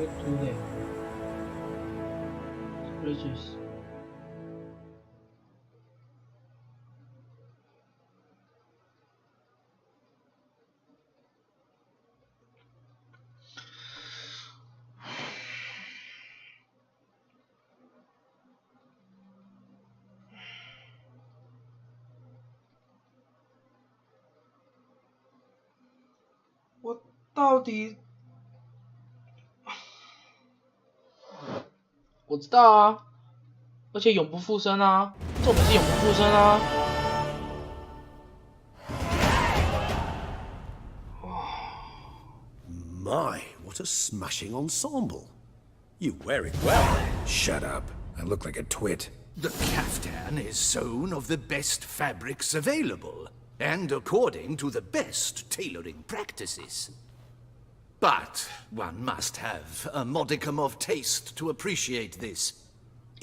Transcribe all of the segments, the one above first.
part2 嘞 ，Bridges。我到底，我知道啊，而且永不复生啊，重点是永不复生啊。My, what a smashing ensemble! You wear it well. Shut up. I look like a twit. The caftan is sewn of the best fabrics available, and according to the best tailoring practices. But one must have a modicum of taste to appreciate this.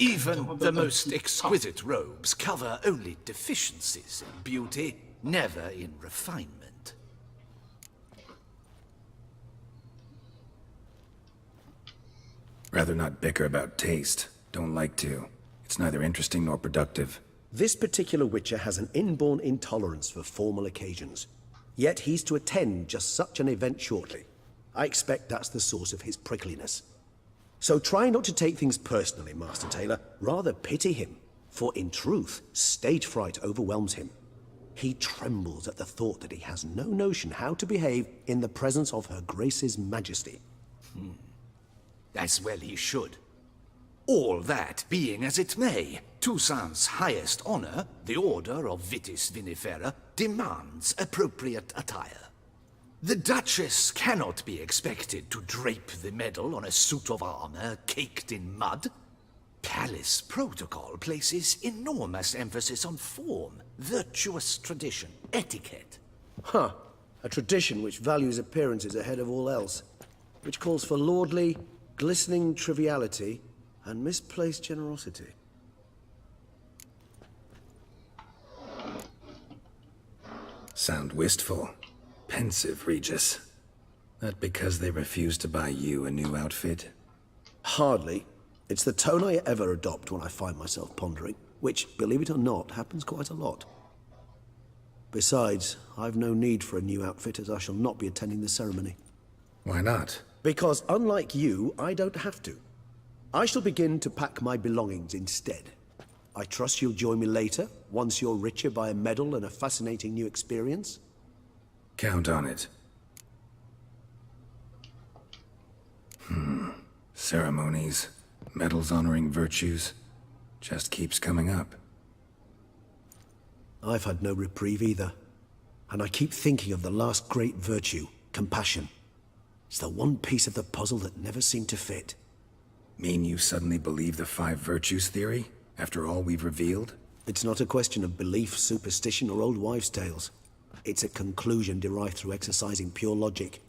Even the most exquisite robes cover only deficiencies in beauty, never in refinement. Rather not bicker about taste. Don't like to. It's neither interesting nor productive. This particular Witcher has an inborn intolerance for formal occasions. Yet he's to attend just such an event shortly. I expect that's the source of his prickliness. So try not to take things personally, Master Taylor. Rather pity him. For in truth, stage fright overwhelms him. He trembles at the thought that he has no notion how to behave in the presence of Her Grace's Majesty. As well he should. All that being as it may, Toussaint's highest honor, the Order of Vitis Vinifera, demands appropriate attire. The Duchess cannot be expected to drape the medal on a suit of armor caked in mud. Palace protocol places enormous emphasis on form, virtuous tradition, etiquette. Huh. A tradition which values appearances ahead of all else. Which calls for lordly, glistening triviality and misplaced generosity. Sound wistful. Pensive, Regis. That because they refuse to buy you a new outfit? Hardly. It's the tone I ever adopt when I find myself pondering, which, believe it or not, happens quite a lot. Besides, I've no need for a new outfit as I shall not be attending the ceremony. Why not? Because unlike you, I don't have to. I shall begin to pack my belongings instead. I trust you'll join me later, once you're richer by a medal and a fascinating new experience? Count on it. Ceremonies, medals honoring virtues, just keeps coming up. I've had no reprieve either. And I keep thinking of the last great virtue, compassion. It's the one piece of the puzzle that never seemed to fit. Mean you suddenly believe the 5 virtues theory, after all we've revealed? It's not a question of belief, superstition, or old wives' tales. It's a conclusion derived through exercising pure logic.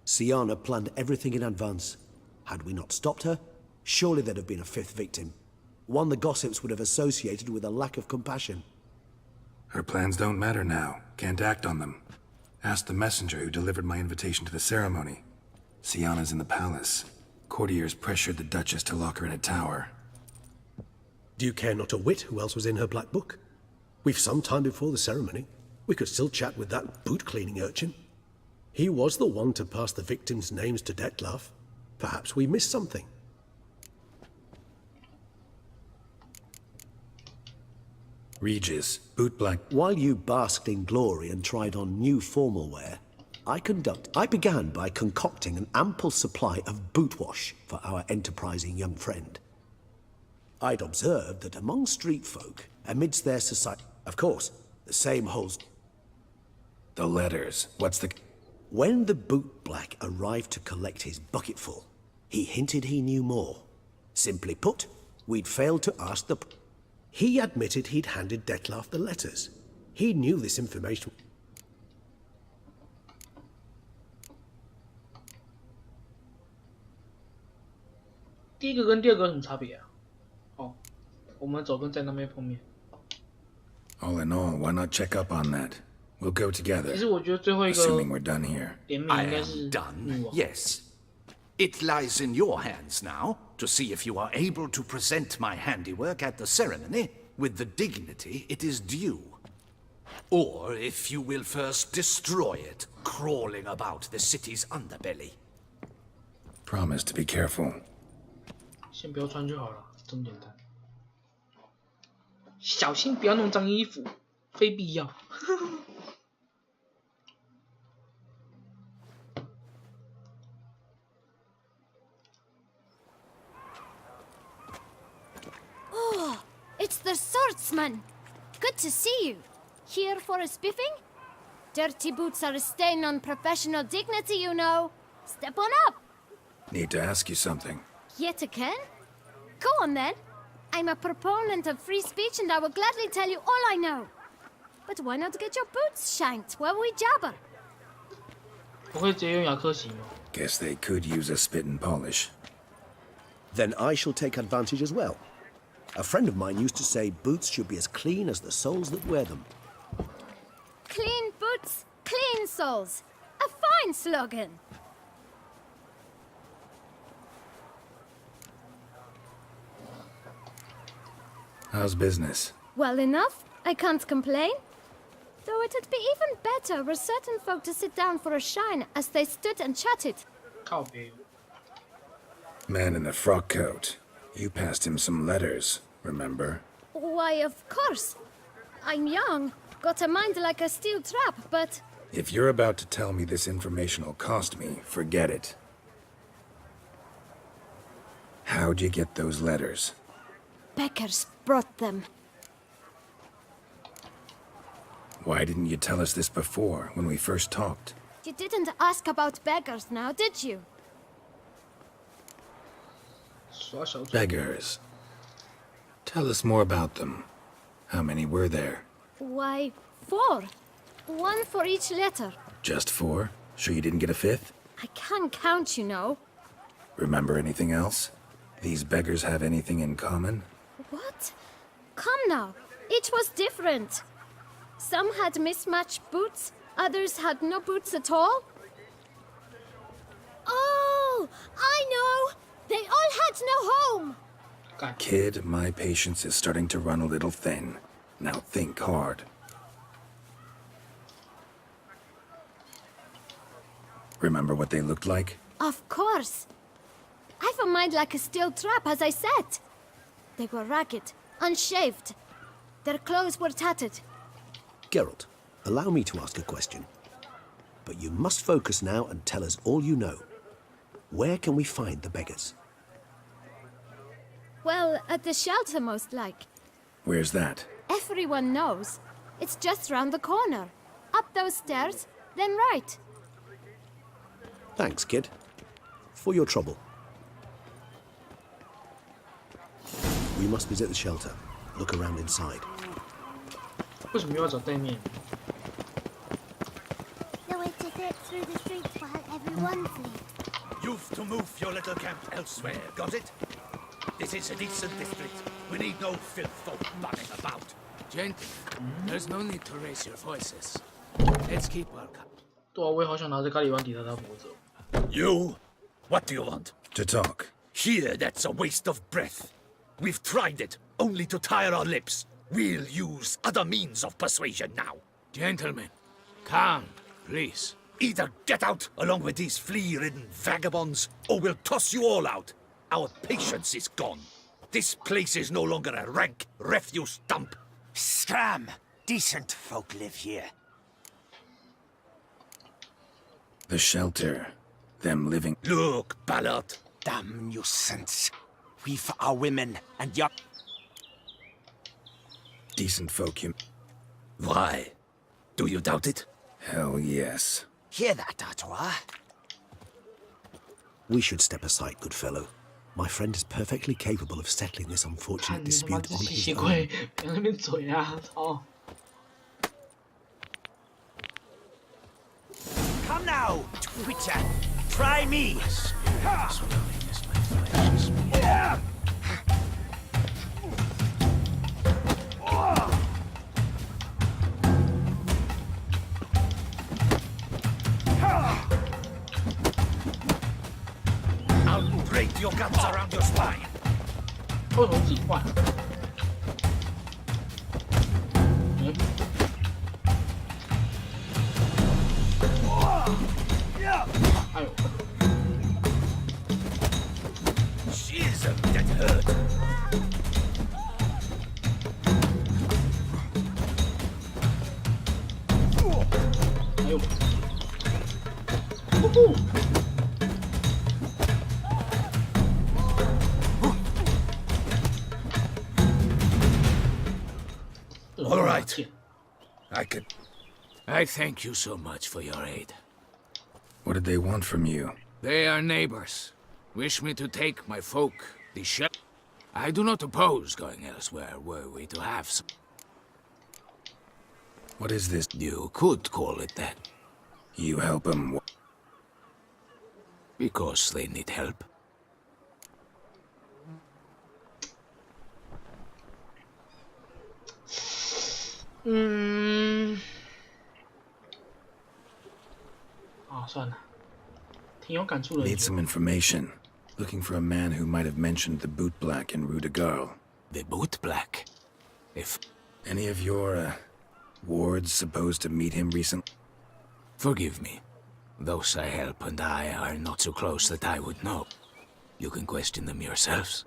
Syanna planned everything in advance. Had we not stopped her, surely there'd have been a 5th victim. One the gossips would have associated with a lack of compassion. Her plans don't matter now. Can't act on them. Ask the messenger who delivered my invitation to the ceremony. Syanna's in the palace. Courtiers pressured the Duchess to lock her in a tower. Do you care not a whit who else was in her black book? We've some time before the ceremony. We could still chat with that boot-cleaning urchin. He was the one to pass the victims' names to Detlef. Perhaps we missed something. Regis, bootblack. While you basked in glory and tried on new formal wear, I began by concocting an ample supply of boot wash for our enterprising young friend. I'd observed that among street folk, amidst their society, of course, the same holds. The letters. What's the... When the bootblack arrived to collect his bucketful, he hinted he knew more. Simply put, we'd failed to ask the... He admitted he'd handed Detlef the letters. He knew this information. 第一个跟第二个有什么差别啊？哦，我们走跟在那边碰面。All in all, why not check up on that? We'll go together. 其实我觉得最后一个 Assuming we're done here. 联名 I 应该 am 是女 done, 王。 yes. It lies in your hands now to see if you are able to present my handiwork at the ceremony with the dignity it is due. Or if you will first destroy it, crawling about the city's underbelly. Promise to be careful. 先不要穿就好了，这么简单。小心不要弄脏衣服，非必要。Oh, it's the swordsman. Good to see you. Here for a spiffing? Dirty boots are a stain on professional dignity, you know. Step on up. Need to ask you something. Yet again? Go on then. I'm a proponent of free speech and I will gladly tell you all I know. But why not get your boots shanked while we jabber? 不会直接用雅克洗吗？ Guess they could use a spit and polish. Then I shall take advantage as well. A friend of mine used to say boots should be as clean as the soles that wear them. Clean boots, clean souls. A fine slogan. How's business? Well enough. I can't complain. Though it'd be even better were certain folk to sit down for a shine as they stood and chatted. 靠北。 Man in the frock coat. You passed him some letters, remember? Why, of course. I'm young, got a mind like a steel trap, but... If you're about to tell me this information will cost me, forget it. How'd you get those letters? Beggars brought them. Why didn't you tell us this before, when we first talked? You didn't ask about beggars now, did you? 耍小嘴。 Beggars. Tell us more about them. How many were there? Why, 4. 1 for each letter. Just 4? Sure you didn't get a 5th? I can't count, you know. Remember anything else? These beggars have anything in common? What? Come now. Each was different. Some had mismatched boots, others had no boots at all. Oh, I know! They all had no home! God. Kid, my patience is starting to run a little thin. Now think hard. Remember what they looked like? Of course. I've a mind like a steel trap, as I said. They were ragged, unshaved. Their clothes were tattered. Geralt, allow me to ask a question. But you must focus now and tell us all you know. Where can we find the beggars? Well, at the shelter, most like. Where's that? Everyone knows. It's just round the corner. Up those stairs, then right. Thanks, kid. For your trouble. We must visit the shelter. Look around inside. 为什么又要找对面？ The way to get through the streets while everyone's asleep. You've to move your little camp elsewhere, got it? This is a decent district. We need no filth folk bunning about. Gentlemen, there's no need to raise your voices. Let's keep our calm. 对啊，我也好想拿着咖喱丸抵他脖子。 You? What do you want? To talk. Here, that's a waste of breath. We've tried it, only to tire our lips. We'll use other means of persuasion now. Gentlemen, calm, please. Either get out along with these flea-ridden vagabonds, or we'll toss you all out. Our patience is gone. This place is no longer a rank refuse dump. Scram! Decent folk live here. The shelter. Them living... Look, Ballard. Damn nuisance. We've our women and young... Decent folk, you... Why? Do you doubt it? Hell yes. Hear that, Artois? We should step aside, good fellow. My friend is perfectly capable of settling this unfortunate 你他妈 dispute 这 on 吸 his 血 own. 鬼，别在那边嘴啊！操！ Come now, Twitcher. Try me. Grate your guts around your spine. 为什么自己换？哎呦！ Shizzle, that hurt. 哎呦！呼呼！ All right. I could. I thank you so much for your aid. What did they want from you? They are neighbors. Wish me to take my folk, the ship. I do not oppose going elsewhere were we to have some. What is this? You could call it that. You help them. Because they need help. Hmm. 啊，算了，挺有感触的。 Need some information. Looking for a man who might have mentioned the boot black in Rue de Garl. The boot black. If Any of your, wards supposed to meet him recently? forgive me, those I help and I are not so close that I would know. You can question them yourselves.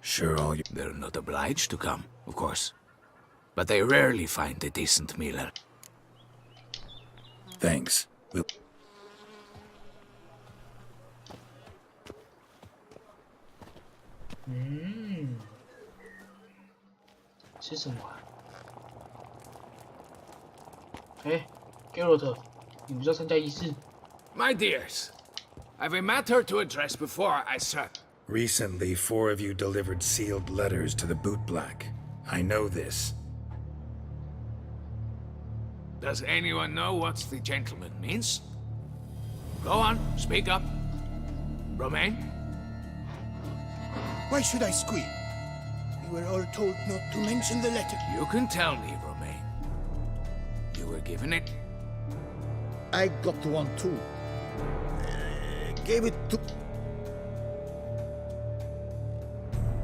Sure, all you... They're not obliged to come, of course, but they rarely find a decent meal. Thanks. We'll... Hmm. 吃什么啊？哎 ，Geralt， 你不是要参加仪式？ My dears, I've a matter to address before I serve. Recently, 4 of you delivered sealed letters to the boot black. I know this. Does anyone know what the gentleman means? Go on, speak up. Romain? Why should I squeal? We were all told not to mention the letter. You can tell me, Romain. You were given it? I got one too. Gave it to...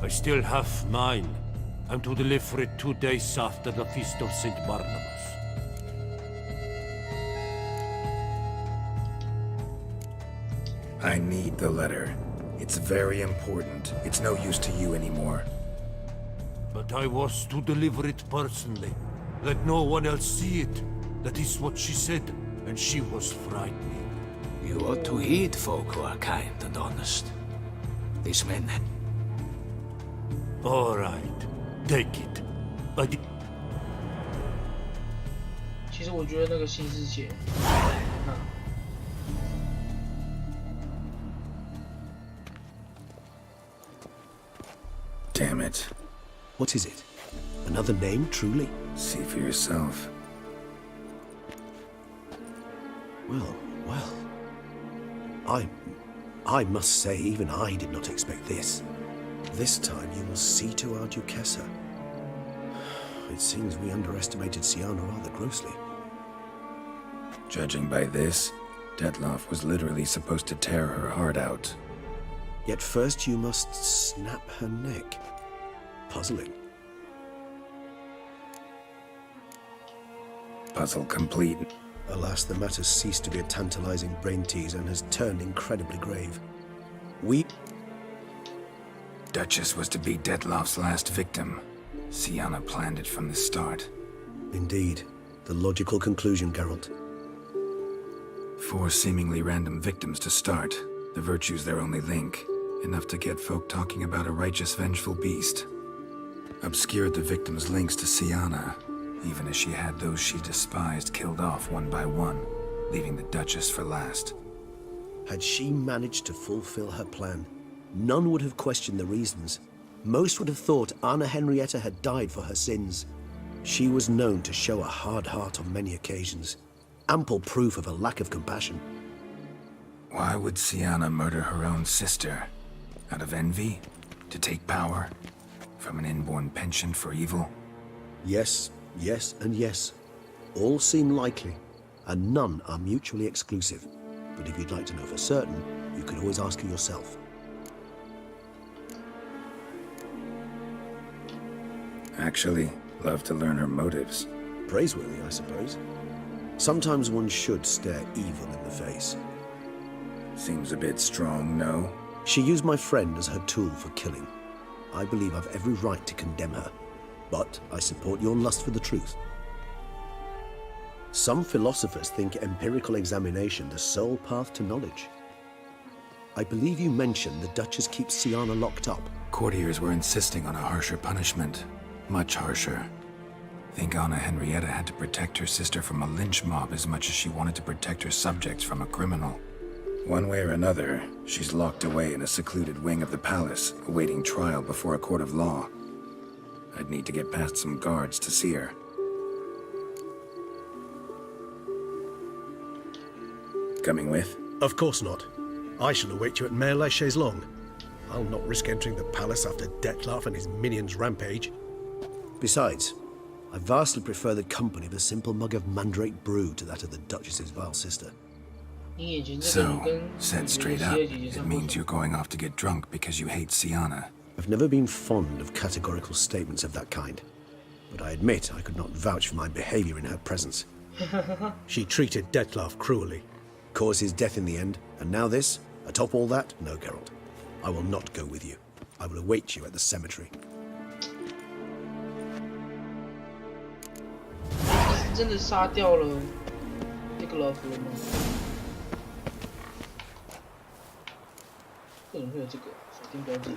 I still have mine. I'm to deliver it 2 days after the Feast of St. Barnabas. I need the letter. It's very important. It's no use to you anymore. But I was to deliver it personally. Let no one else see it. That is what she said, and she was frightening. You ought to heed folk who are kind and honest. These men... All right, take it. I did... 其实我觉得那个新世界，Damn it. What is it? Another name, truly? See for yourself. Well, well. I must say, even I did not expect this. This time you will see to our Duchessa. It seems we underestimated Siana rather grossly. Judging by this, Detloff was literally supposed to tear her heart out. Yet first you must snap her neck. Puzzling. Puzzle complete. Alas, the matter ceased to be a tantalizing brain tease and has turned incredibly grave. We... Duchess was to be Detloff's last victim. Siana planned it from the start. Indeed. The logical conclusion, Geralt. 4 seemingly random victims to start. The virtue's their only link. Enough to get folk talking about a righteous, vengeful beast. Obscured the victims' links to Siana, even as she had those she despised killed off one by one, leaving the Duchess for last. Had she managed to fulfill her plan, none would have questioned the reasons. Most would have thought Anna Henrietta had died for her sins. She was known to show a hard heart on many occasions. Ample proof of a lack of compassion. Why would Siana murder her own sister? Out of envy? To take power? From an inborn penchant for evil? Yes, yes, and yes. All seem likely, and none are mutually exclusive. But if you'd like to know for certain, you could always ask her yourself. Actually, love to learn her motives. Praiseworthy, I suppose. Sometimes one should stare evil in the face. Seems a bit strong, no? She used my friend as her tool for killing. I believe I've every right to condemn her, but I support your lust for the truth. Some philosophers think empirical examination the sole path to knowledge. I believe you mentioned the Duchess keeps Siana locked up. Courtiers were insisting on a harsher punishment. Much harsher. Think Anna Henrietta had to protect her sister from a lynch mob as much as she wanted to protect her subjects from a criminal. One way or another, she's locked away in a secluded wing of the palace, awaiting trial before a court of law. I'd need to get past some guards to see her. Coming with? Of course not. I shall await you at Mare la Chaise-Longue. I'll not risk entering the palace after Dettlaff and his minions rampage. Besides, I vastly prefer the company of a simple mug of mandrake brew to that of the Duchess's vile sister. So, said straight up, it means you're going off to get drunk because you hate Siana. I've never been fond of categorical statements of that kind, but I admit I could not vouch for my behavior in her presence. She treated Dettlaff cruelly, caused his death in the end, and now this? Atop all that, no, Geralt. I will not go with you. I will await you at the cemetery. 真的杀掉了那个老夫了吗？为什么会有这个锁定标记？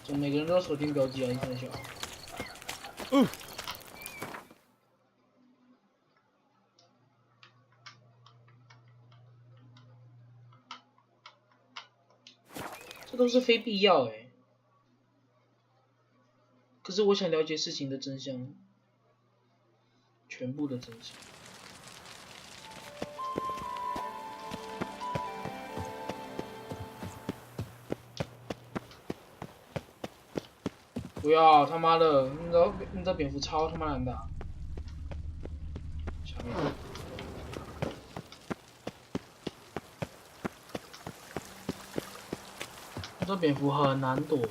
怎么每个人都有锁定标记啊？你看一下。这都是非必要哎。可是我想了解事情的真相，全部的真相。不要他妈的，你知道蝙蝠超他妈难打。下面。你知道蝙蝠很难躲哦。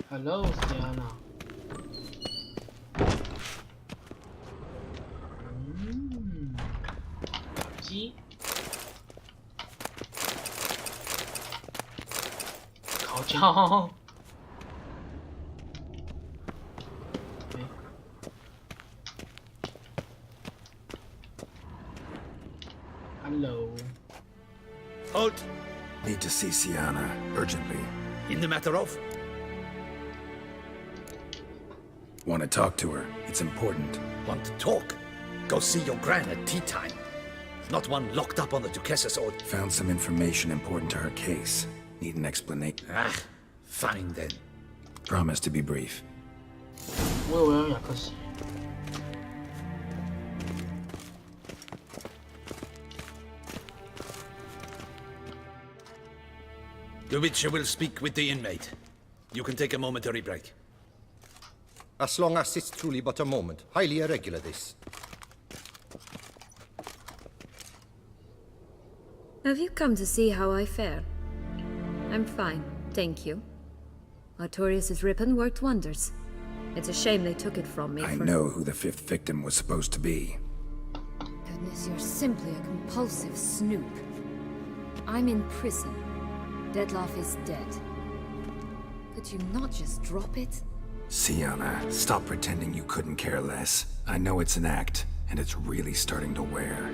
Hello, Siana. G. 烤焦。Hello. Halt! Need to see Siana, urgently. In the matter of? Want to talk to her. It's important. Want to talk? Go see your gran at tea time. Not one locked up on the Duchess's order. Found some information important to her case. Need an explanation. Ah, fine then. Promise to be brief. 我以为要雅克西。The Witcher will speak with the inmate. You can take a momentary break. As long as it's truly but a moment. Highly irregular, this. Have you come to see how I fare? I'm fine, thank you. Artorius' ribbon worked wonders. It's a shame they took it from me. I know who the fifth victim was supposed to be. Goodness, you're simply a compulsive snoop. I'm in prison. Dettlaff is dead. Could you not just drop it? Siana, stop pretending you couldn't care less. I know it's an act, and it's really starting to wear.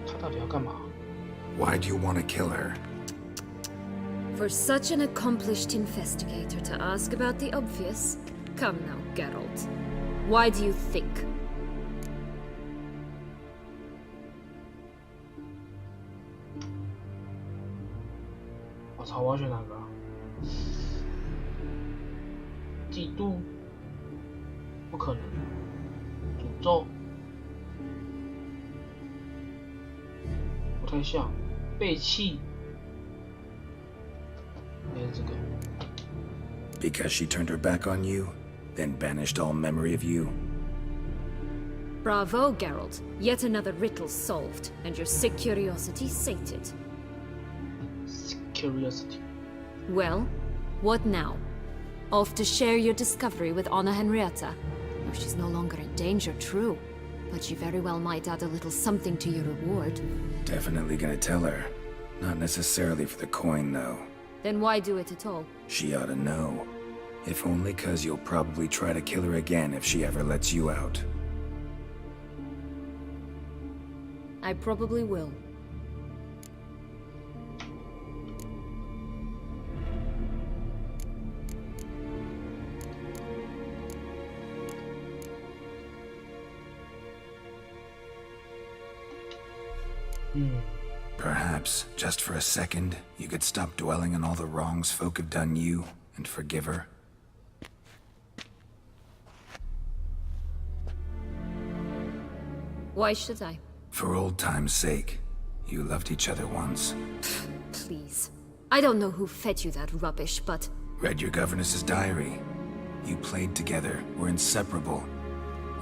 他到底要干嘛？ Why do you want to kill her? For such an accomplished investigator to ask about the obvious? Come now, Geralt. Why do you think? 我操，我要选哪个啊？嫉妒？不可能。诅咒？不太像。背弃？应该是这个。 Because she turned her back on you, then banished all memory of you? Bravo, Geralt. Yet another riddle solved, and your sick curiosity sated. Curiosity. Well, what now? Off to share your discovery with Anna Henrietta? No, she's no longer in danger, true. But she very well might add a little something to your reward. Definitely gonna tell her. Not necessarily for the coin, though. Then why do it at all? She ought to know. If only 'cause you'll probably try to kill her again if she ever lets you out. I probably will. Perhaps, just for a second, you could stop dwelling on all the wrongs folk have done you and forgive her. Why should I? For old time's sake. You loved each other once. Please. I don't know who fed you that rubbish, but... Read your governess's diary. You played together, were inseparable.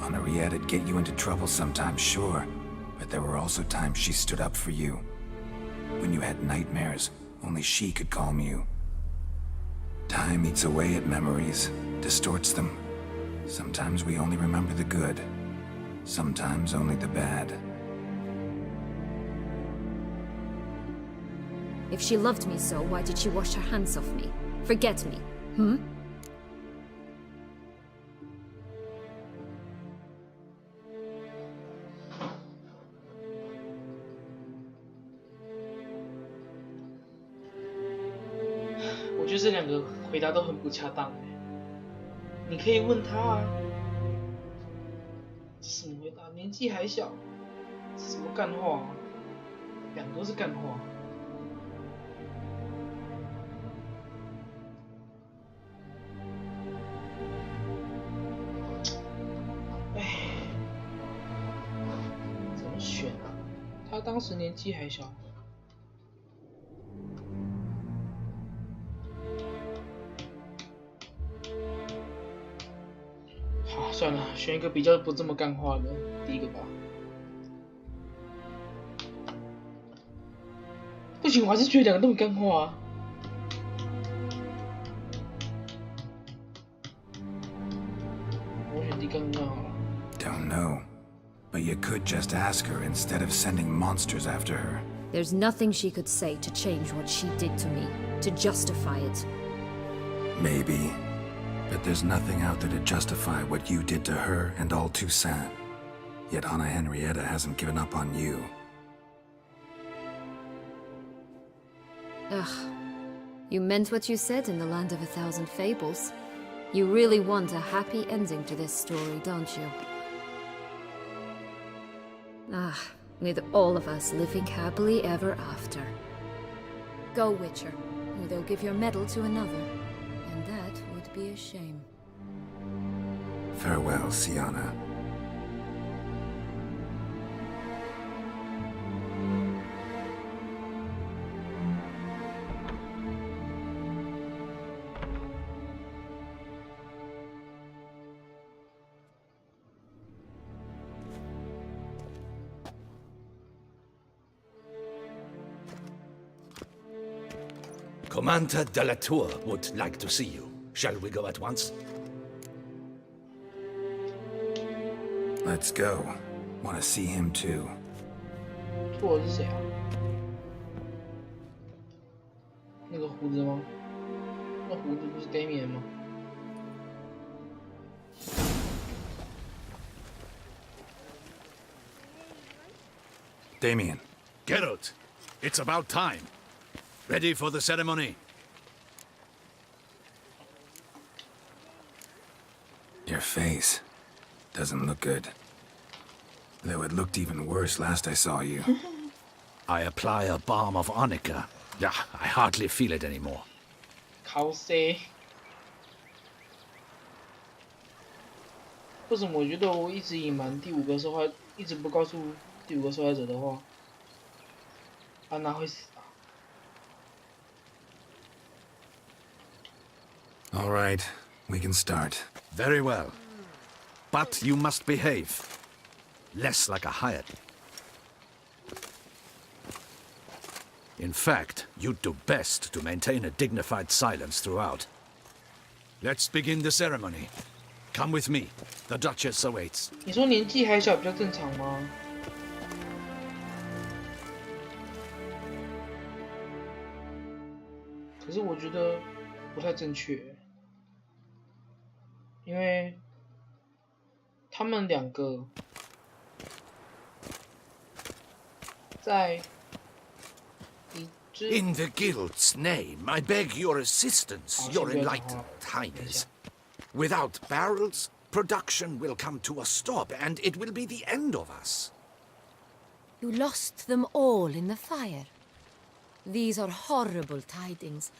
Henriette'd get you into trouble sometimes, sure. But there were also times she stood up for you. When you had nightmares, only she could calm you. Time eats away at memories, distorts them. Sometimes we only remember the good. Sometimes only the bad. If she loved me so, why did she wash her hands off me? Forget me, hmm?我觉得这两个回答都很不恰当。你可以问他啊，这什么回答？年纪还小，这什么干话啊？两个都是干话。哎，怎么选啊？他当时年纪还小。好，算了，选一个比较不这么干话的，第一个吧。不行，我还是觉得两个都很干话啊。我选第一个更好了。Don't know. But you could just ask her instead of sending monsters after her. There's nothing she could say to change what she did to me, to justify it. Maybe. But there's nothing out there to justify what you did to her and all Toussaint. Yet Anna Henrietta hasn't given up on you. Ugh. You meant what you said in the Land of a Thousand Fables. You really want a happy ending to this story, don't you? Ah, with all of us living happily ever after. Go, Witcher, or they'll give your medal to another. And that would be a shame. Farewell, Sienna. Commander de la Tour would like to see you. Shall we go at once? Let's go. Want to see him too. 托是谁啊？那个胡子吗？那胡子不是 Damien 吗？ Damien. Geralt, it's about time. Ready for the ceremony? Your face. Doesn't look good. Though it looked even worse last I saw you. I apply a balm of arnica. Yeah, I hardly feel it anymore. 靠 C。为什么我觉得我一直隐瞒第五个受害，一直不告诉第五个受害者的话，安娜会死啊 All right, we can start. Very well. But you must behave. Less like a hired. In fact, you'd do best to maintain a dignified silence throughout. Let's begin the ceremony. Come with me. The Duchess awaits. 你说年纪还小比较正常吗？可是我觉得不太正确，因为他们两个在In the guild's name, I beg your assistance, your enlightened highness. Without barrels, production will come to a stop, and it will be the end of us. You lost them all in the fire. These are horrible tidings.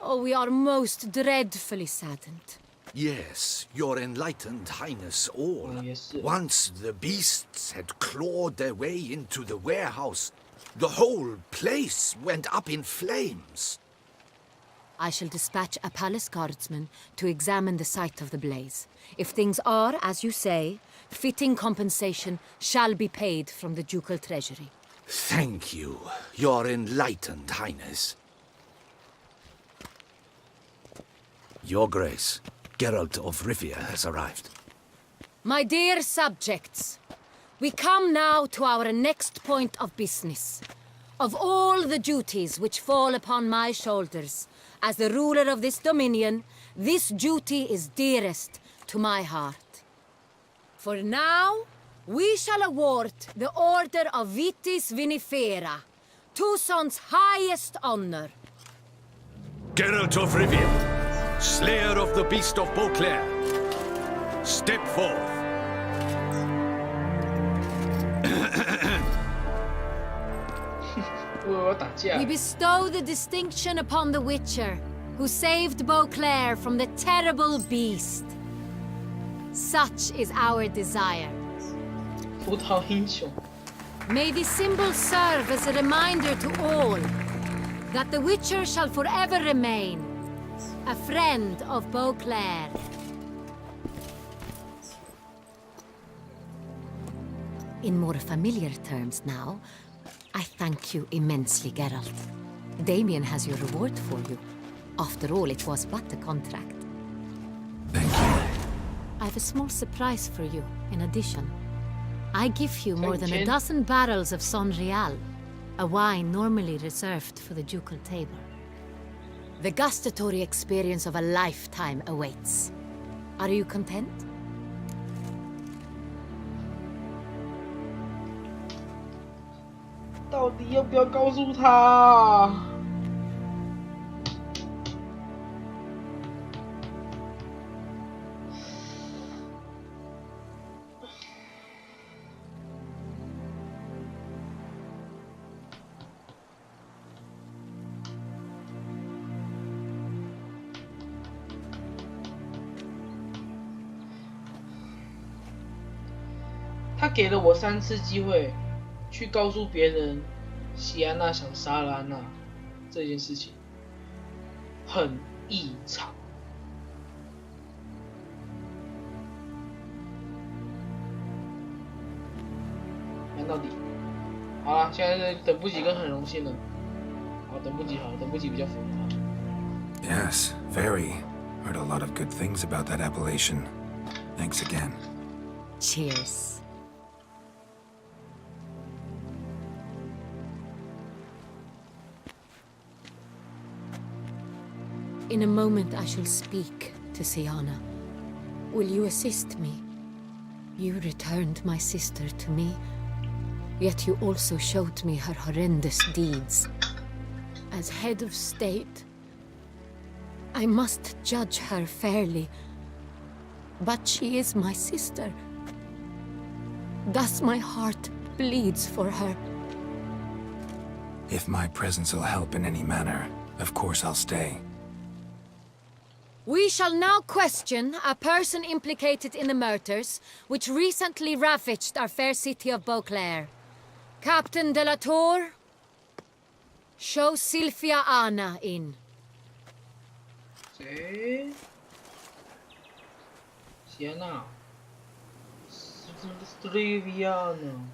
Oh, we are most dreadfully saddened. Yes, your enlightened highness all. Once the beasts had clawed their way into the warehouse, the whole place went up in flames. I shall dispatch a palace guardsman to examine the site of the blaze. If things are as you say, fitting compensation shall be paid from the ducal treasury. Thank you, your enlightened highness. Your Grace, Geralt of Rivia has arrived. My dear subjects, we come now to our next point of business. Of all the duties which fall upon my shoulders, as the ruler of this dominion, this duty is dearest to my heart. For now, we shall award the Order of Vitis Vinifera, Tucson's highest honor. Geralt of Rivia, slayer of the beast of Beauclair, step forth. We bestow the distinction upon the Witcher, who saved Beauclair from the terrible beast. Such is our desire. May the symbol serve as a reminder to all that the Witcher shall forever remain a friend of Beauclair. In more familiar terms now, I thank you immensely, Geralt. Damien has your reward for you. After all, it was but a contract. Thank you. I have a small surprise for you, in addition. I give you more than a dozen barrels of Son Real, a wine normally reserved for the ducal table. The gustatory experience of a lifetime awaits. Are you content? 到底要不要告诉他？他给了我3次机会。去告诉别人，西安娜想杀了安娜这件事情，很异常。看到底，好了，现在是等不及跟很荣幸了。好，等不及好了，等不及比较符合。Yes, very. Heard a lot of good things about that appellation. Thanks again. Cheers. In a moment I shall speak to Siana. Will you assist me? You returned my sister to me, yet you also showed me her horrendous deeds. As head of state, I must judge her fairly. But she is my sister, Thus my heart bleeds for her. If my presence will help in any manner, of course I'll stay. We shall now question a person implicated in the murders which recently ravaged our fair city of Beauclair. Captain de la Tour, show Sylvia Anna in.谁？谢娜，斯利维亚呢？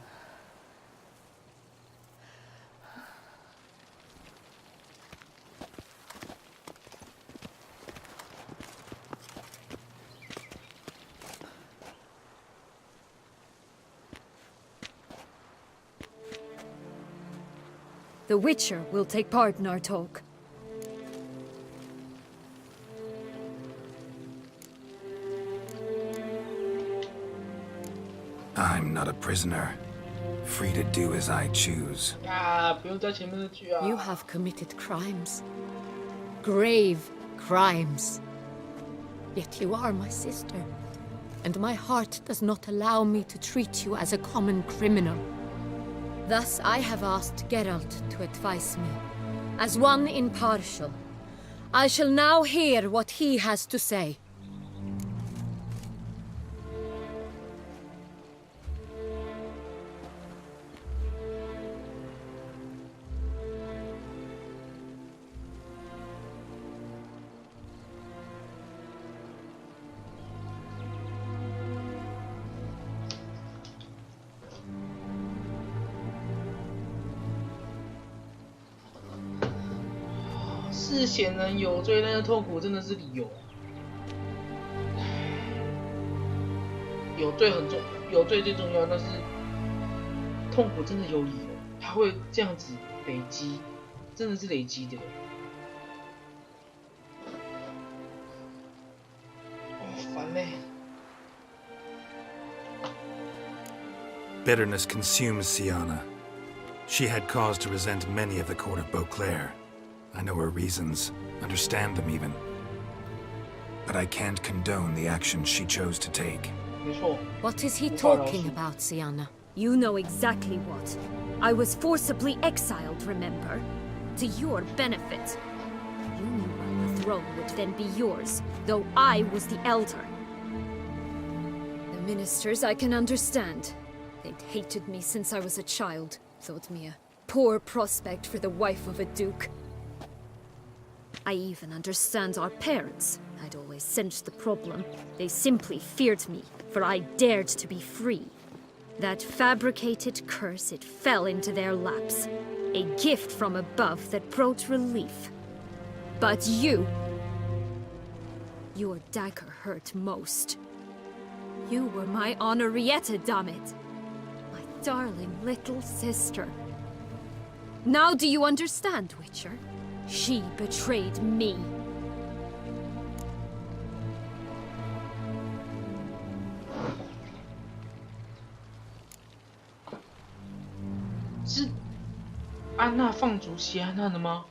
The Witcher will take part in our talk. I'm not a prisoner, free to do as I choose. You have committed crimes. Grave crimes. Yet you are my sister, and my heart does not allow me to treat you as a common criminal. Thus I have asked Geralt to advise me, as one impartial. I shall now hear what he has to say.是显然有罪，但是痛苦真的是理由。有罪很重，有罪最重要，但是痛苦真的有理由，它会这样子累积，真的是累积的。哦，烦嘞。 Bitterness consumes Siana. She had cause to resent many of the court of Beauclair. I know her reasons, understand them even. But I can't condone the actions she chose to take. What is he talking about, Siana? You know exactly what. I was forcibly exiled, remember? To your benefit. You knew the throne would then be yours, though I was the elder. The ministers I can understand. They'd hated me since I was a child, thought me a poor prospect for the wife of a duke. I even understand our parents. I'd always sensed the problem. They simply feared me, for I dared to be free. That fabricated curse, it fell into their laps. A gift from above that brought relief. But you... Your dagger hurt most. You were my Henrietta, damn it. My darling little sister. Now do you understand, Witcher? She betrayed me. Is Anna 放逐西安娜的吗？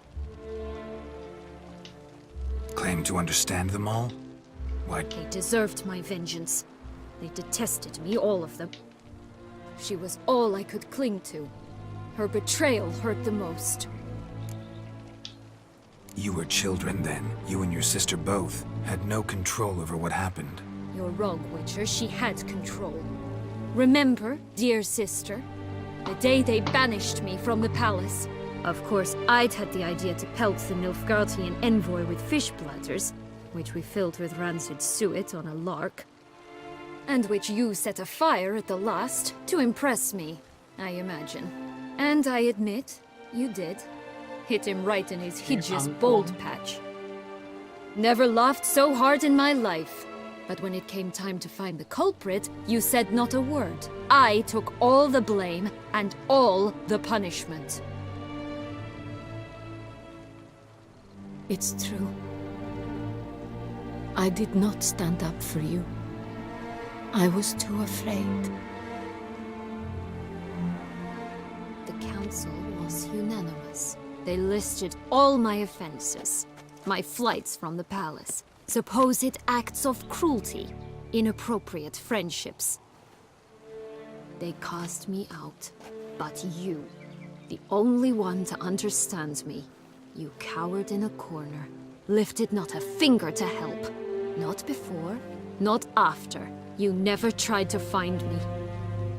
Claim to understand them all? What? They deserved my vengeance. They detested me, all of them. She was all I could cling to. Her betrayal hurt the most. You were children then. You and your sister both had no control over what happened. You're wrong, Witcher. She had control. Remember, dear sister, the day they banished me from the palace. Of course, I'd had the idea to pelt the Nilfgaardian envoy with fish bladders, which we filled with rancid suet on a lark. And which you set afire at the last, to impress me, I imagine. And I admit, you did. Hit him right in his hideous bald patch. Never laughed so hard in my life. But when it came time to find the culprit, you said not a word. I took all the blame and all the punishment. It's true. I did not stand up for you. I was too afraid. The council was unanimous. They listed all my offenses. My flights from the palace, supposed acts of cruelty, inappropriate friendships. They cast me out. But you, the only one to understand me, you cowered in a corner, lifted not a finger to help. Not before, not after. You never tried to find me.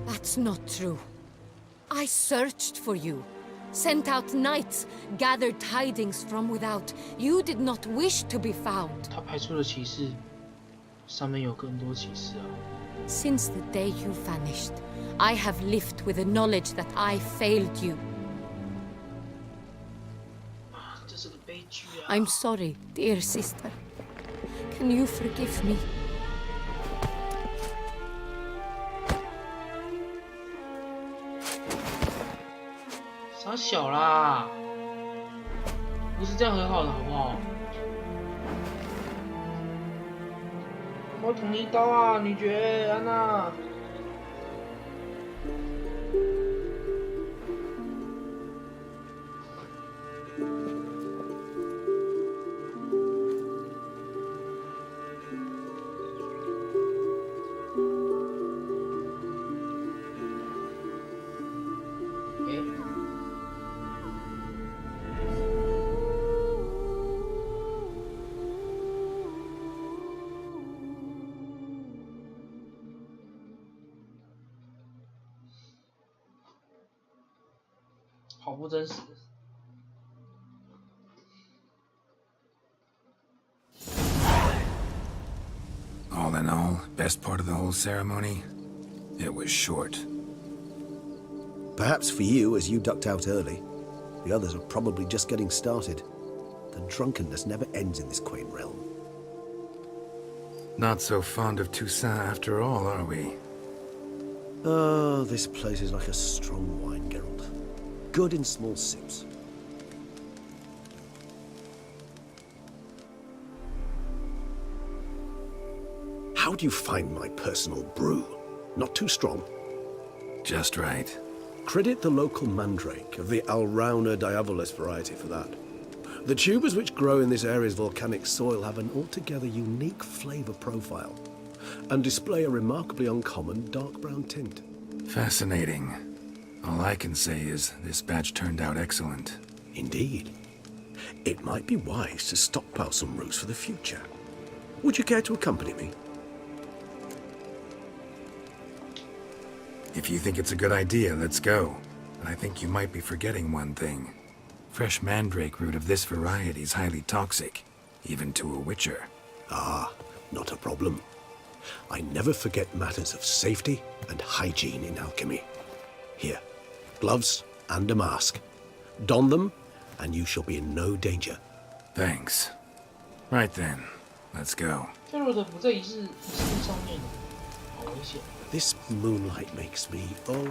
That's not true. I searched for you, sent out knights, gathered tidings from without. You did not wish to be found. 他排出的骑士，上面有更多骑士啊。Since the day you vanished, I have lived with the knowledge that I failed you. 这是个悲剧啊。I'm sorry, dear sister. Can you forgive me? 傻小啦，不是这样和好的好不好？我要捅你一刀啊，女爵安娜！好不真实。All in all, best part of the whole ceremony? It was short. Perhaps for you, as you ducked out early. The others are probably just getting started. The drunkenness never ends in this quaint realm. Not so fond of Toussaint after all, are we? Oh, this place is like a strong wine, Geralt. Good in small sips. How do you find my personal brew? Not too strong? Just right. Credit the local mandrake of the Alrauna diavolis variety for that. The tubers which grow in this area's volcanic soil have an altogether unique flavor profile and display a remarkably uncommon dark brown tint. Fascinating. All I can say is this batch turned out excellent. Indeed. It might be wise to stockpile some roots for the future. Would you care to accompany me? If you think it's a good idea, let's go. But I think you might be forgetting one thing. Fresh mandrake root of this variety is highly toxic, even to a witcher. Ah, not a problem. I never forget matters of safety and hygiene in alchemy. Here, gloves and a mask. Don them, and you shall be in no danger. Thanks. Right then, let's go. This moonlight makes me, oh...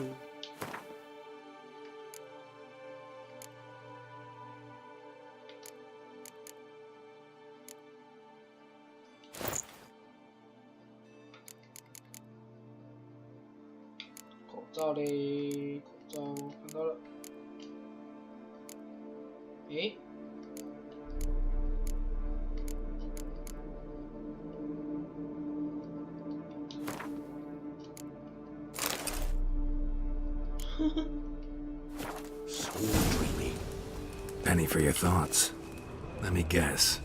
口罩嘞，口罩看到了。诶，So dreamy. Penny for your thoughts. Let me guess.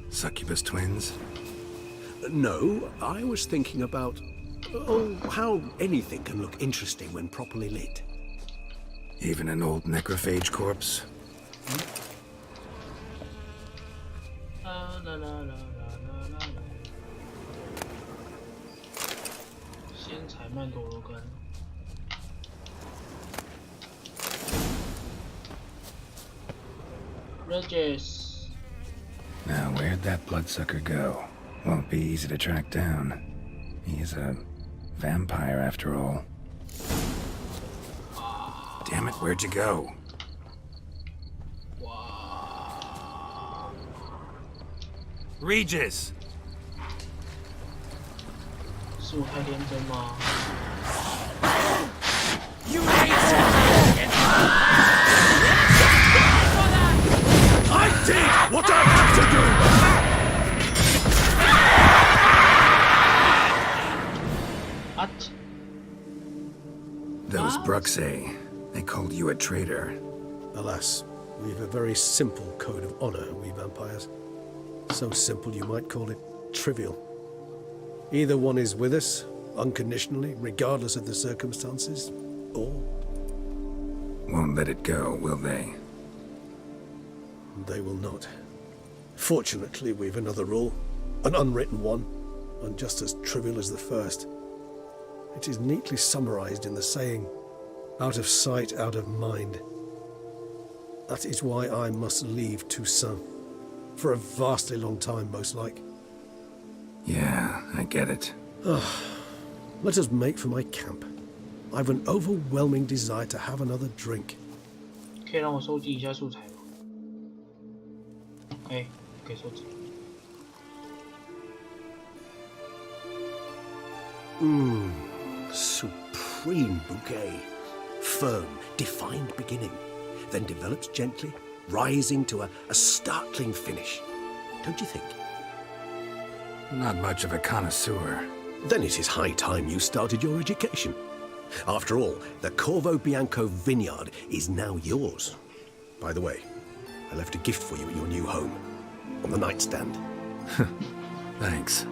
Succubus twins? No, I was thinking about... oh, how anything can look interesting when properly lit. Even an old necrophage corpse? La la la la la la la。先采曼陀罗根。Regis。 Now, where'd that bloodsucker go? Won't be easy to track down. He's a vampire after all. Damn it, where'd you go? Regis! 是我太天真吗？ You I did what I had to do! What? Those Bruxay, they called you a traitor. Alas, we've a very simple code of honor, we vampires. So simple you might call it trivial. Either one is with us, unconditionally, regardless of the circumstances, or... Won't let it go, will they? They will not. Fortunately, we've another rule, an unwritten one, and just as trivial as the first. It is neatly summarized in the saying, out of sight, out of mind. That is why I must leave Toussaint. For a vastly long time, most like. Yeah, I get it. Let us make for my camp. I've an overwhelming desire to have another drink. 可以让我收集一下素材吗？哎，可以收集。Supreme bouquet. Firm, defined beginning, then develops gently, rising to a startling finish. Don't you think? Not much of a connoisseur. Then it is high time you started your education. After all, the Corvo Bianco vineyard is now yours. By the way, I left a gift for you at your new home. On the nightstand. Thanks.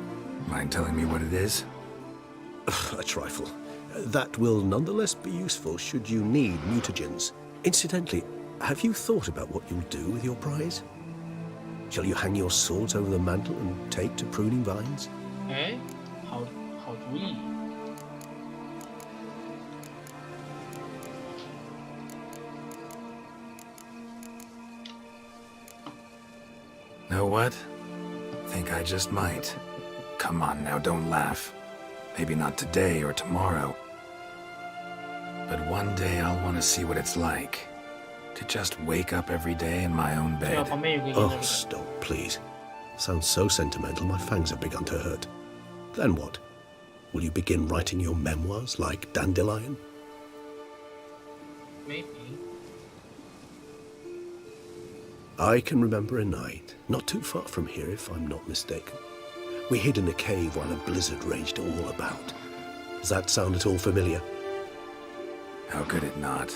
Mind telling me what it is? A trifle. That will nonetheless be useful should you need mutagens. Incidentally, have you thought about what you'll do with your prize? Shall you hang your swords over the mantle and take to pruning vines? 哎，好主意。Know what? Think I just might. Come on now, don't laugh. Maybe not today or tomorrow. But one day I'll want to see what it's like. To just wake up every day in my own 对啊， bed. 旁边有个烟 Oh, 的。 stop, please. Sounds so sentimental, my fangs have begun to hurt. Then what? Will you begin writing your memoirs like Dandelion? Maybe. I can remember a night, not too far from here if I'm not mistaken. We hid in a cave while a blizzard raged all about. Does that sound at all familiar? How could it not?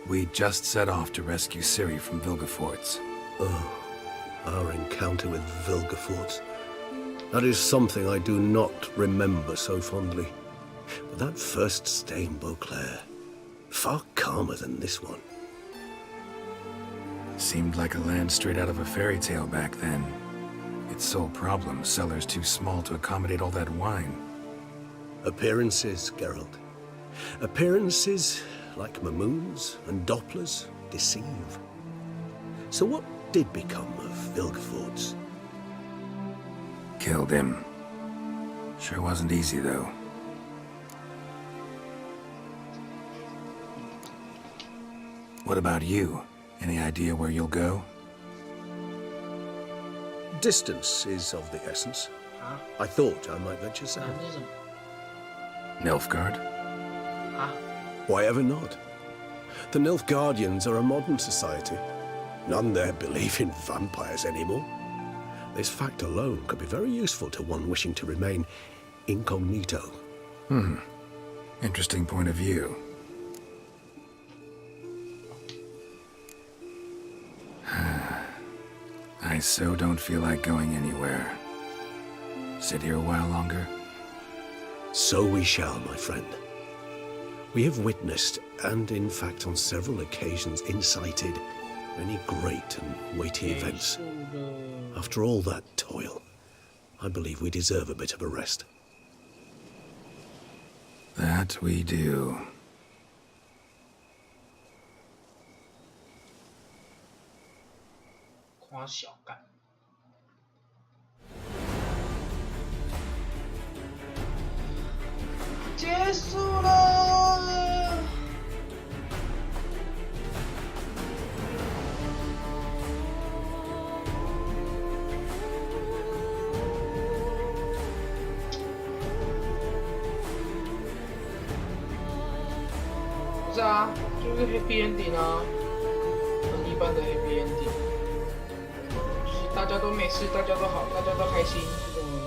We just set off to rescue Ciri from Vilgefortz. Oh, our encounter with Vilgefortz. That is something I do not remember so fondly. But that first stay in Beauclair, far calmer than this one. Seemed like a land straight out of a fairy tale back then. Its sole problem, cellars too small to accommodate all that wine. Appearances, Geralt. Appearances, like Mamoons and Dopplers, deceive. So what did become of Vilgefortz? Killed him. Sure wasn't easy, though. What about you? Any idea where you'll go? Distance is of the essence. 啊？ I thought I might venture 那 south. 这是什么？ Nilfgaard? 啊？ Why ever not? The Nilfgaardians are a modern society. None there believe in vampires anymore. This fact alone could be very useful to one wishing to remain incognito. Interesting point of view. I so don't feel like going anywhere. Sit here a while longer? So we shall, my friend. We have witnessed, and in fact on several occasions incited, many great and weighty events. After all that toil, I believe we deserve a bit of a rest. That we do. 夸小干。结束了。不是啊，就是 happy ending 啊，很一般的 happy ending。就是大家都没事，大家都好，大家都开心，就这么而已。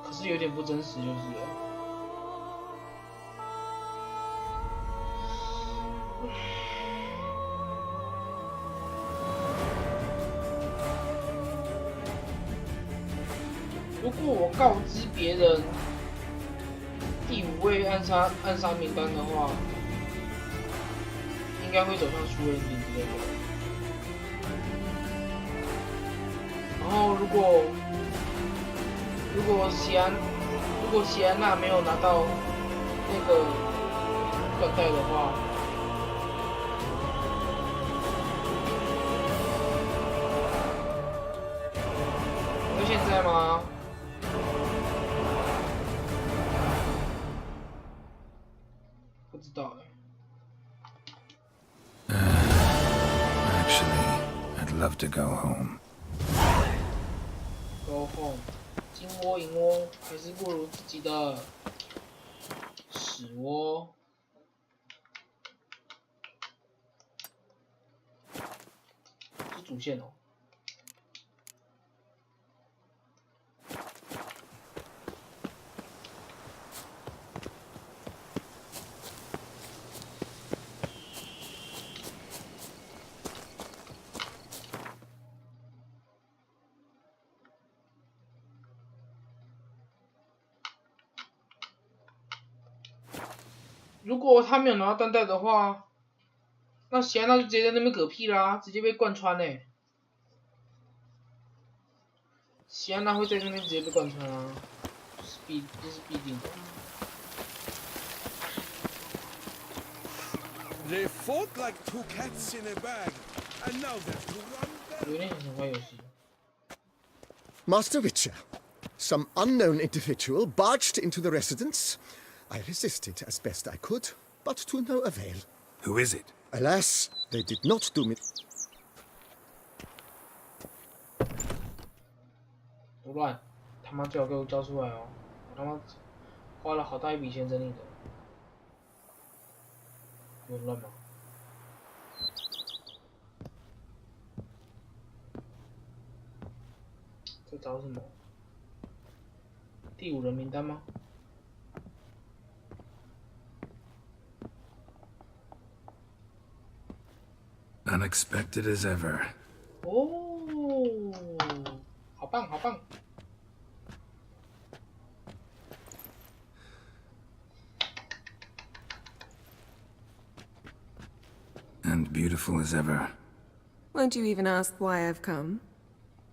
可是是有点不真实，就是了。如果我告知别人第5位暗杀名单的话，应该会走向输人点之类的。然后如果席安娜没有拿到那个缎带的话，会现在吗？不知道哎。Actually, I'd love to go home. Go home， 金窝银窝还是不如自己的屎窝。是主线哦。如果他没有拿到缎带的话，那席安娜就直接在那边嗝屁啦，直接被贯穿嘞。席安娜会在那边直接被贯穿啊，这是必定的。They fought like two cats in a bag, and now they're to run back. 有点想玩游戏。Master Witcher, some unknown individual barged into the residence. I resisted as best I could, but to no avail. Who is it? Alas, they did not do me. 不乱，他妈最好给我交出来哦！我他妈花了好大一笔钱整理的，有乱吗？在找什么？第5人名单吗？ Unexpected as ever. 哦，好棒，好棒！ And beautiful as ever. Won't you even ask why I've come?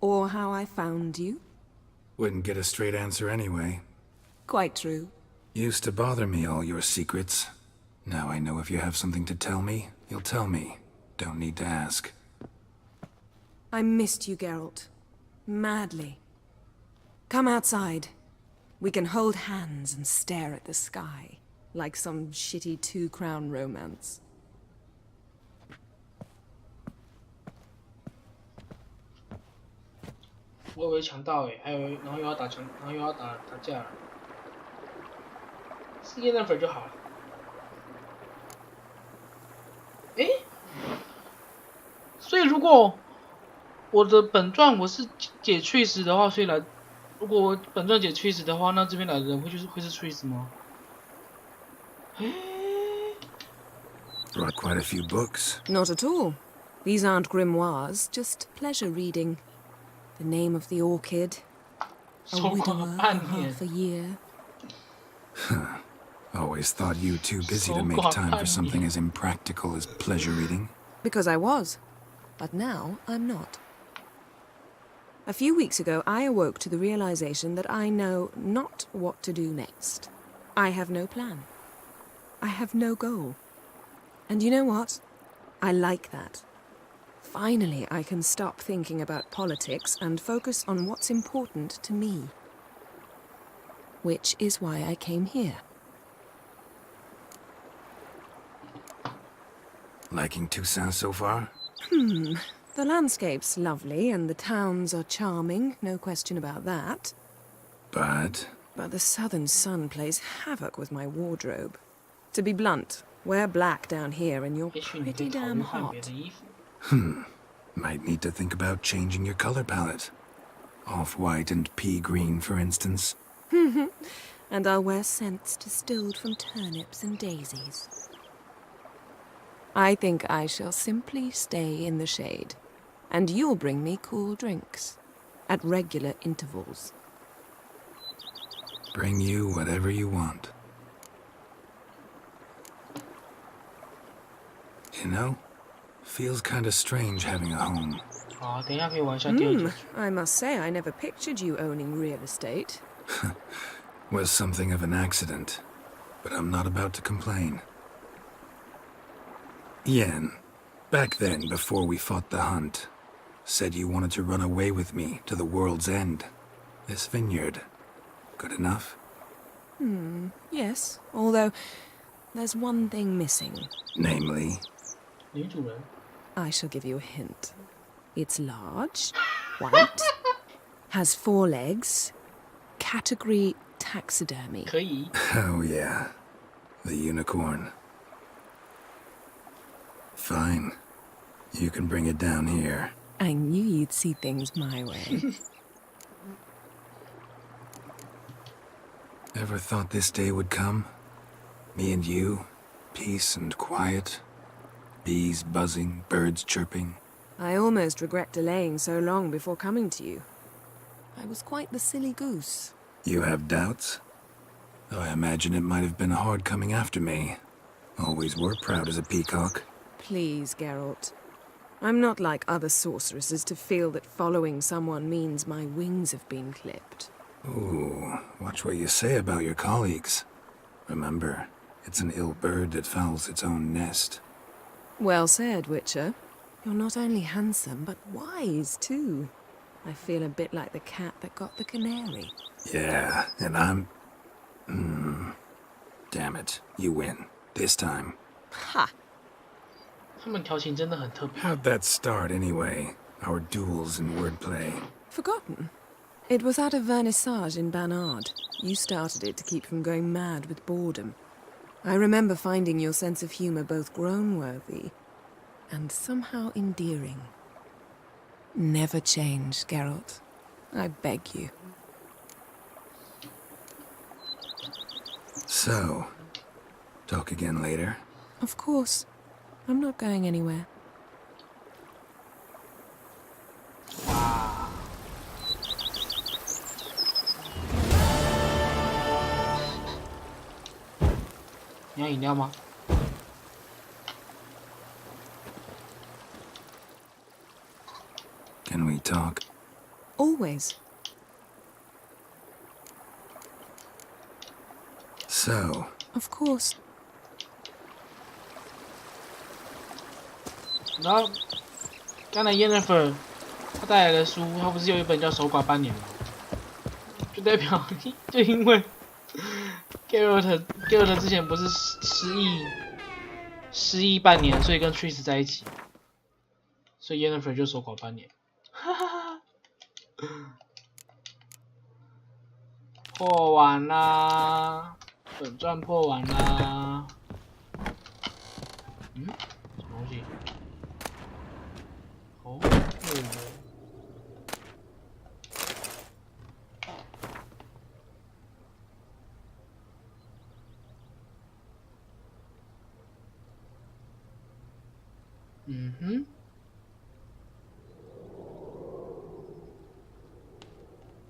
Or how I found you? Wouldn't get a straight answer anyway. Quite true. Used to bother me, all your secrets. Now I know if you have something to tell me, you'll tell me. Don't need to ask. I missed you, Geralt. Madly. Come outside. We can hold hands and stare at the sky, like some shitty two-crown romance. 我以为强盗哎，还有然后又要打架，是验那粉就好了。哎，所以如果我的本传我是解 Triss 的话，所以如果我本传解 Triss 的话，那这边来的人会是 Triss 吗？哎 Brought quite a few books. Not at all. These aren't grimoires, just pleasure reading. The name of the orchid. A widower for half a year. Always thought you too busy to make time for something as impractical as pleasure reading. Because I was. But now I'm not. A few weeks ago, I awoke to the realization that I know not what to do next. I have no plan. I have no goal. And you know what? I like that. Finally, I can stop thinking about politics and focus on what's important to me. Which is why I came here. Liking Toussaint so far? The landscape's lovely and the towns are charming, no question about that. But the southern sun plays havoc with my wardrobe. To be blunt, wear black down here and you're pretty damn hot. Might need to think about changing your color palette. Off-white and pea green, for instance. And I'll wear scents distilled from turnips and daisies. I think I shall simply stay in the shade, and you'll bring me cool drinks at regular intervals. Bring you whatever you want. You know, feels kind of strange having a home. 好，等一下可以玩一下第二结局。 I must say I never pictured you owning real estate. Was something of an accident, but I'm not about to complain. Yen, back then, before we fought the hunt, said you wanted to run away with me to the world's end. This vineyard, good enough? Yes, although there's one thing missing. Namely? 女主人。 I shall give you a hint. It's large, white, has 4 legs, category taxidermy. 可以。 Oh yeah, the unicorn. Fine. You can bring it down here. I knew you'd see things my way. Ever thought this day would come? Me and you, peace and quiet. Bees buzzing, birds chirping. I almost regret delaying so long before coming to you. I was quite the silly goose. You have doubts? Though I imagine it might have been hard coming after me. Always were proud as a peacock. Please, Geralt. I'm not like other sorceresses to feel that following someone means my wings have been clipped. Ooh, watch what you say about your colleagues. Remember, it's an ill bird that fouls its own nest. Well said, Witcher. You're not only handsome, but wise, too. I feel a bit like the cat that got the canary. Yeah, and I'm... Damn it, you win. This time. Ha! 他们调情真的很特别。 How'd that start anyway? Our duels and wordplay. Forgotten. It was at a vernissage in Banard. You started it to keep from going mad with boredom. I remember finding your sense of humor both groan-worthy and somehow endearing. Never change, Geralt. I beg you. So, talk again later? Of course. I'm not going anywhere. 你要饮料吗？ Can we talk? Always. So, Of course. 然后刚才 Yennefer 他带来的书，他不是有一本叫《守寡半年》吗？就代表就因为 Geralt 之前不是失忆半年，所以跟 Triss 在一起，所以 Yennefer 就守寡半年。哈哈哈。破完啦，本传破完啦。什么东西？哦，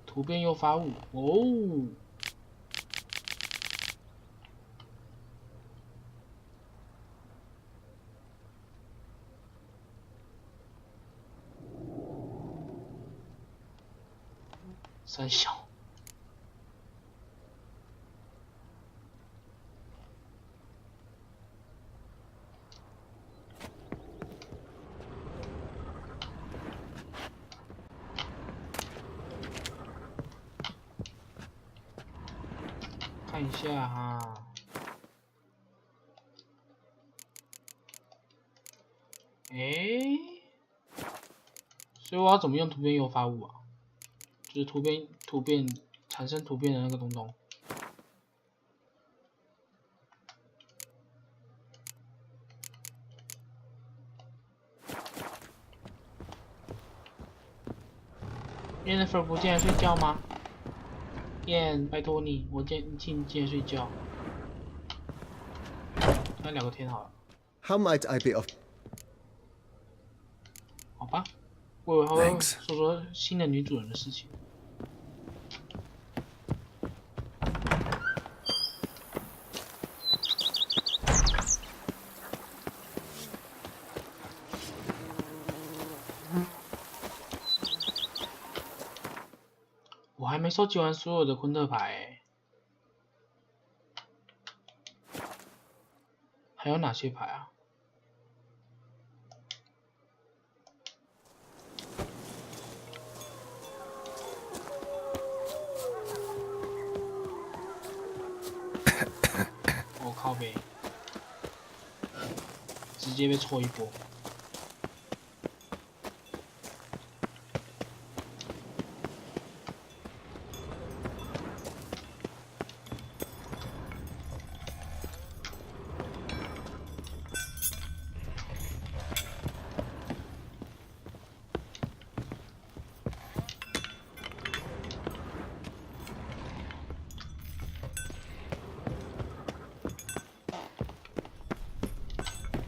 突变诱发物哦。三小。看一下哈。所以我要怎么用突变诱发物啊？就是突变产生突变的那个东东。Yennefer 不进来睡觉吗？燕，拜托你，我今天睡觉。跟他聊个天好了。How might I be of? 好吧，我以为他会说新的女主人的事情。我还没收集完所有的昆特牌欸，还有哪些牌啊？我靠呗，直接被戳一波。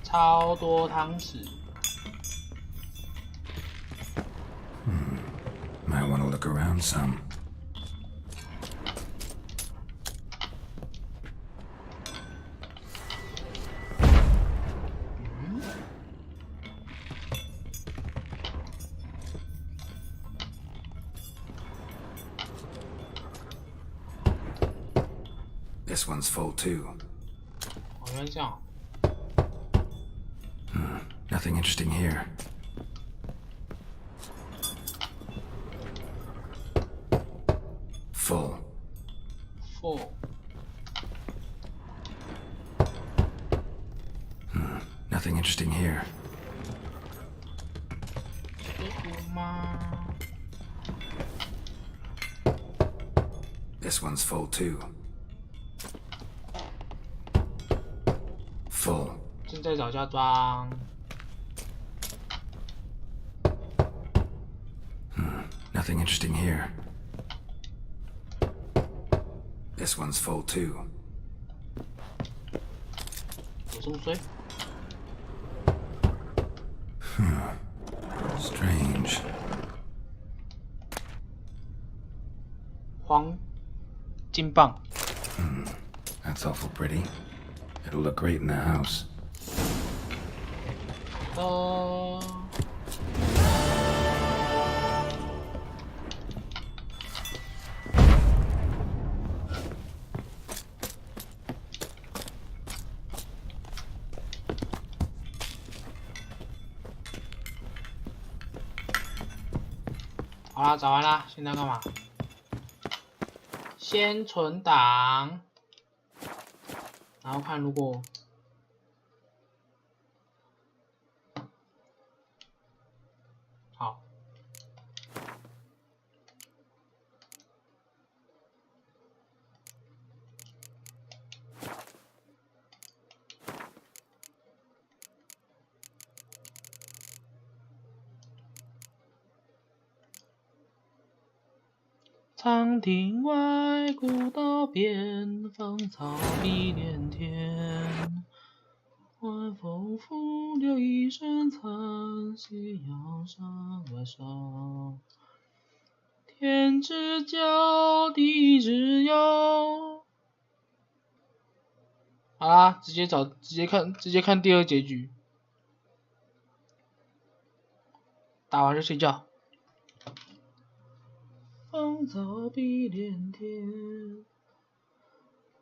超多汤匙。Might want to look around some. This one's full too. 好像这样。Nothing interesting here. Full. Full. Nothing interesting here. This one's full too. Full. 正在找家装。Nothing interesting here. This one's full too. 有这么衰？ Strange. 黄金棒。That's awful pretty. It'll look great in the house. 好啦，找完啦，现在干嘛？先存档，然后看如果好。长亭外，古道边，芳草碧连天。晚风拂柳一声残，夕阳山外上。天之角，地之遥。好啦，直接看第二结局。打完就睡觉。芳草碧连天，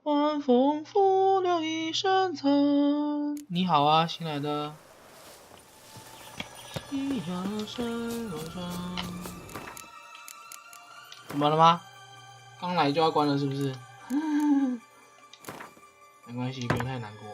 晚风拂柳一声残。你好啊，新来的。夕阳山外上。怎么了吗？刚来就要关了是不是？没关系，不用太难过。